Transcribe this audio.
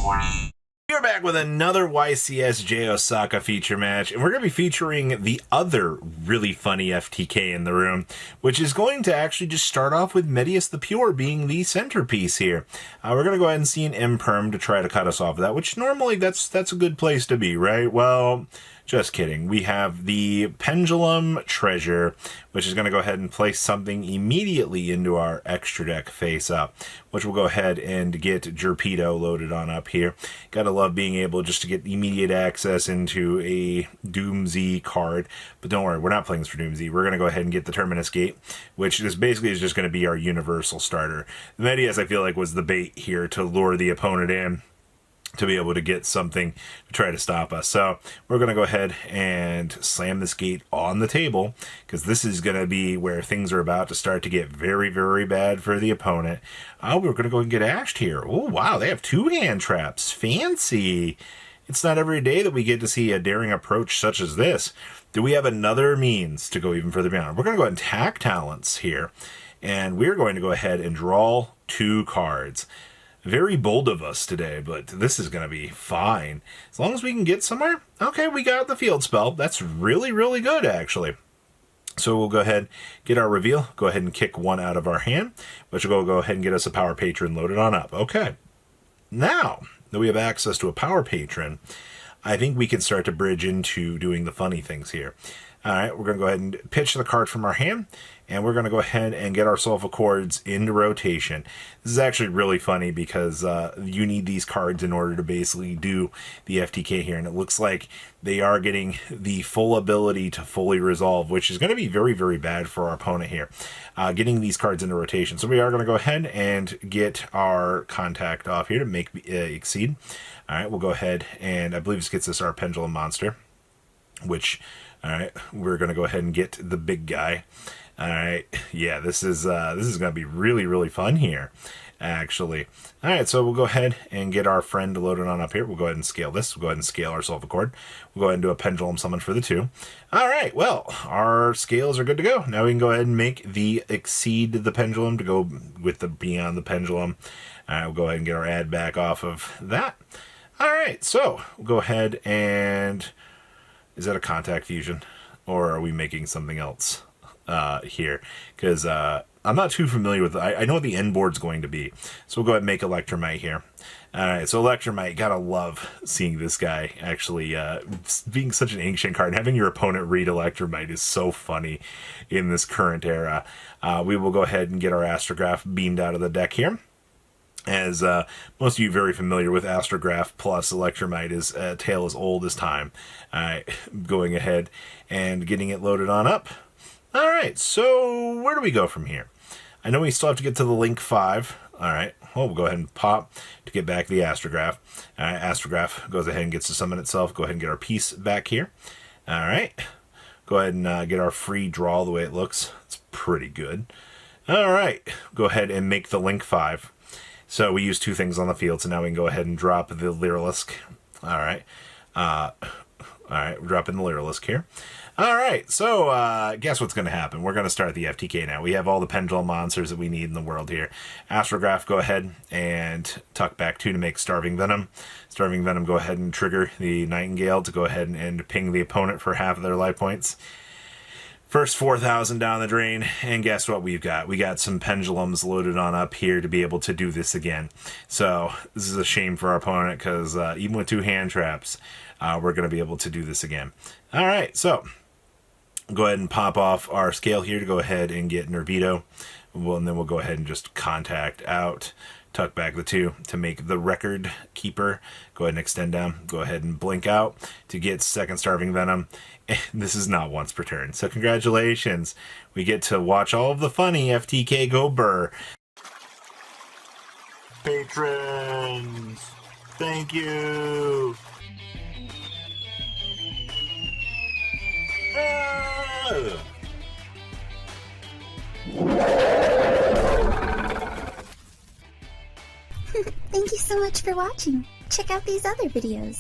We're back with another YCSJ Osaka feature match, and we're going to be featuring the other really funny FTK in the room, which is going to actually just start off with Medius the Pure being the centerpiece here. We're going to go ahead and see an Imperm to try to cut us off of that, which normally that's a good place to be, right? Well, just kidding. We have the Pendulum Treasure, which is going to go ahead and place something immediately into our extra deck face up, which will go ahead and get Jerpedo loaded on up here. Gotta love being able just to get immediate access into a Doomsy card. But don't worry, we're not playing this for Doomsy. We're going to go ahead and get the Terminus Gate, which is basically just going to be our universal starter. The Medius, I feel like, was the bait here to lure the opponent in, to be able to get something to try to stop us. So we're going to go ahead and slam this gate on the table, because this is going to be where things are about to start to get very, very bad for the opponent. We're going to go and get ashed here. Oh, wow, they have two hand traps. Fancy. It's not every day that we get to see a daring approach such as this. Do we have another means to go even further beyond? We're going to go ahead and tack talents here, and we're going to go ahead and draw two cards. Very bold of us today, but this is going to be fine. As long as we can get somewhere. Okay, we got the field spell. That's really, really good, actually. So we'll go ahead, get our reveal, go ahead and kick one out of our hand, which will go ahead and get us a Power Patron loaded on up. Okay. Now that we have access to a Power Patron, I think we can start to bridge into doing the funny things here. All right, we're going to go ahead and pitch the card from our hand, and we're going to go ahead and get our Soulful Chords into rotation. This is actually really funny because you need these cards in order to basically do the FTK here, and it looks like they are getting the full ability to fully resolve, which is going to be very, very bad for our opponent here, getting these cards into rotation. So we are going to go ahead and get our contact off here to make Exceed. All right, we'll go ahead, and I believe this gets us our Pendulum Monster, which... all right, we're going to go ahead and get the big guy. All right, yeah, this is going to be really, really fun here, actually. All right, so we'll go ahead and get our friend loaded on up here. We'll go ahead and scale this. We'll go ahead and scale our Soulful Chord. We'll go ahead and do a Pendulum Summon for the two. All right, well, our scales are good to go. Now we can go ahead and make the Exceed the Pendulum to go with the Beyond the Pendulum. All right, we'll go ahead and get our add back off of that. All right, so we'll go ahead and... is that a contact fusion, or are we making something else here? Because I'm not too familiar with... I know what the end board's going to be. So we'll go ahead and make Electromite here. Alright, so Electromite, gotta love seeing this guy actually being such an ancient card. Having your opponent read Electromite is so funny in this current era. We will go ahead and get our Astrograph beamed out of the deck here. As most of you very familiar with Astrograph plus Electromite is a tale as old as time. Alright, going ahead and getting it loaded on up. Alright, so where do we go from here? I know we still have to get to the Link 5. Alright, well, we'll go ahead and pop to get back the Astrograph. Alright, Astrograph goes ahead and gets to summon itself. Go ahead and get our piece back here. Alright, go ahead and get our free draw the way it looks. It's pretty good. Alright, go ahead and make the Link 5. So we use two things on the field, so now we can go ahead and drop the Lyrilisk. Alright. Alright, we're dropping the Lyrilisk here. Alright, so guess what's going to happen? We're going to start the FTK now. We have all the Pendulum monsters that we need in the world here. Astrograph, go ahead and tuck back 2 to make Starving Venom. Starving Venom, go ahead and trigger the Nightingale to go ahead and ping the opponent for half of their life points. First 4,000 down the drain, and guess what we've got? We got some Pendulums loaded on up here to be able to do this again. So this is a shame for our opponent, because even with 2 hand traps, we're going to be able to do this again. Alright, so go ahead and pop off our scale here to go ahead and get Nervito. Well, and then we'll go ahead and just contact out, tuck back the 2 to make the Record Keeper. Go ahead and extend down. Go ahead and blink out to get second Starving Venom. And this is not once per turn. So congratulations. We get to watch all of the funny FTK go burr. Patrons, thank you. Thank you so much for watching. Check out these other videos.